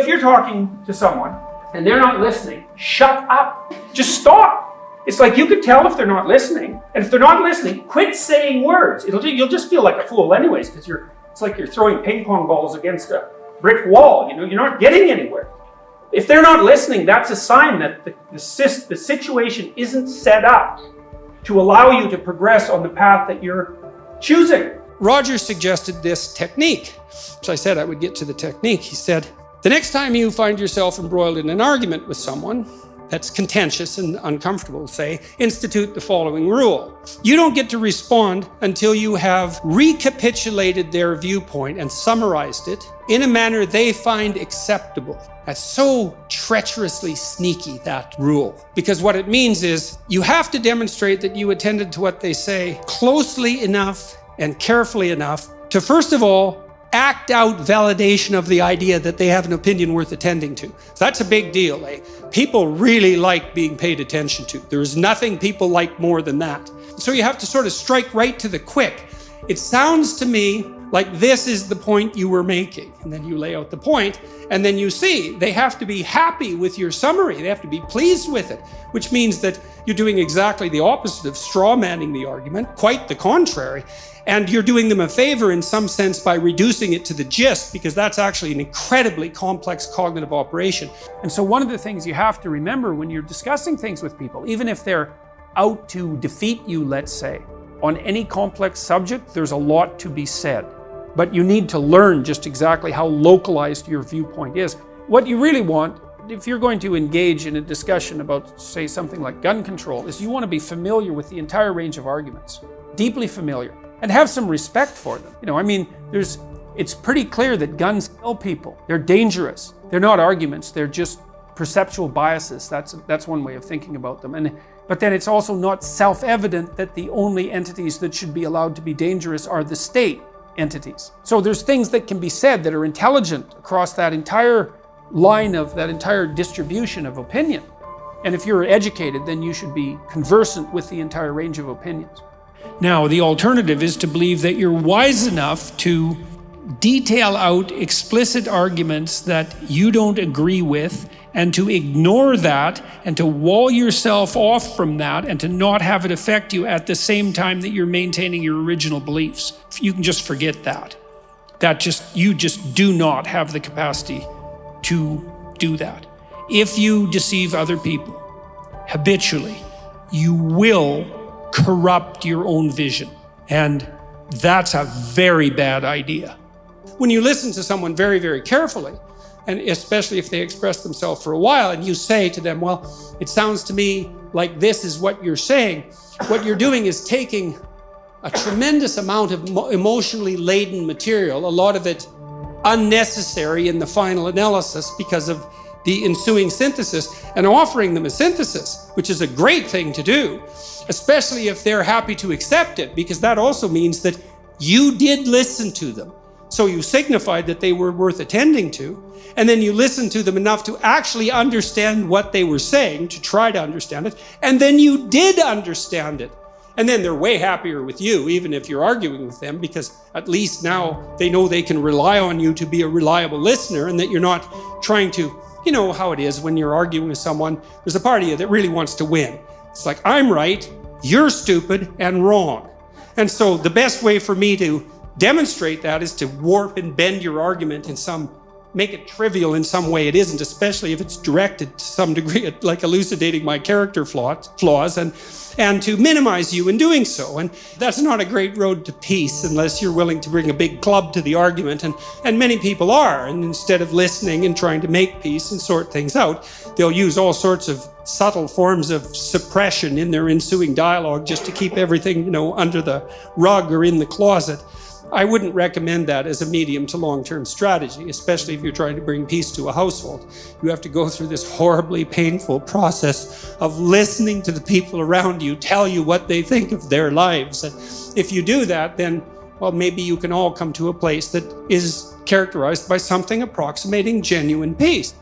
you're talking to someone and they're not listening, shut up. Just stop. It's like you could tell if they're not listening, and if they're not listening, quit saying words. You'll just feel like a fool anyways, because it's like you're throwing ping pong balls against a brick wall. You're not getting anywhere. If they're not listening, that's a sign that the situation isn't set up to allow you to progress on the path that you're choosing. Roger suggested this technique. So I said I would get to the technique. He said, the next time you find yourself embroiled in an argument with someone that's contentious and uncomfortable, say, institute the following rule. You don't get to respond until you have recapitulated their viewpoint and summarized it in a manner they find acceptable. That's so treacherously sneaky, that rule. Because what it means is you have to demonstrate that you attended to what they say closely enough and carefully enough to, first of all, act out validation of the idea that they have an opinion worth attending to. So that's a big deal, eh? People really like being paid attention to. There's nothing people like more than that. So you have to sort of strike right to the quick. It sounds to me like this is the point you were making. And then you lay out the point, and then you see they have to be happy with your summary. They have to be pleased with it, which means that you're doing exactly the opposite of straw manning the argument, quite the contrary. And you're doing them a favor in some sense by reducing it to the gist, because that's actually an incredibly complex cognitive operation. And so one of the things you have to remember when you're discussing things with people, even if they're out to defeat you, let's say, on any complex subject, there's a lot to be said. But you need to learn just exactly how localized your viewpoint is. What you really want, if you're going to engage in a discussion about, say, something like gun control, is you want to be familiar with the entire range of arguments, deeply familiar, and have some respect for them. It's pretty clear that guns kill people. They're dangerous. They're not arguments. They're just perceptual biases. That's one way of thinking about them. But then it's also not self-evident that the only entities that should be allowed to be dangerous are the state entities. So there's things that can be said that are intelligent across that entire line of that entire distribution of opinion. And if you're educated, then you should be conversant with the entire range of opinions. Now, the alternative is to believe that you're wise enough to detail out explicit arguments that you don't agree with, and to ignore that, and to wall yourself off from that, and to not have it affect you at the same time that you're maintaining your original beliefs. You can just forget that. You just do not have the capacity to do that. If you deceive other people habitually, you will corrupt your own vision. And that's a very bad idea. When you listen to someone very, very carefully, and especially if they express themselves for a while, and you say to them, well, it sounds to me like this is what you're saying, what you're doing is taking a tremendous amount of emotionally laden material, a lot of it unnecessary in the final analysis because of the ensuing synthesis, and offering them a synthesis, which is a great thing to do, especially if they're happy to accept it, because that also means that you did listen to them. So you signified that they were worth attending to, and then you listened to them enough to actually understand what they were saying, to try to understand it, and then you did understand it. And then they're way happier with you, even if you're arguing with them, because at least now they know they can rely on you to be a reliable listener, and that you're not trying to, you know how it is when you're arguing with someone, there's a part of you that really wants to win. It's like, I'm right, you're stupid and wrong. And so the best way for me to demonstrate that is to warp and bend your argument in make it trivial in some way it isn't, especially if it's directed to some degree at like elucidating my character flaws and to minimize you in doing so. And that's not a great road to peace unless you're willing to bring a big club to the argument, and many people are. And instead of listening and trying to make peace and sort things out, they'll use all sorts of subtle forms of suppression in their ensuing dialogue just to keep everything, under the rug or in the closet. I wouldn't recommend that as a medium to long-term strategy, especially if you're trying to bring peace to a household. You have to go through this horribly painful process of listening to the people around you tell you what they think of their lives. And if you do that, then, well, maybe you can all come to a place that is characterized by something approximating genuine peace.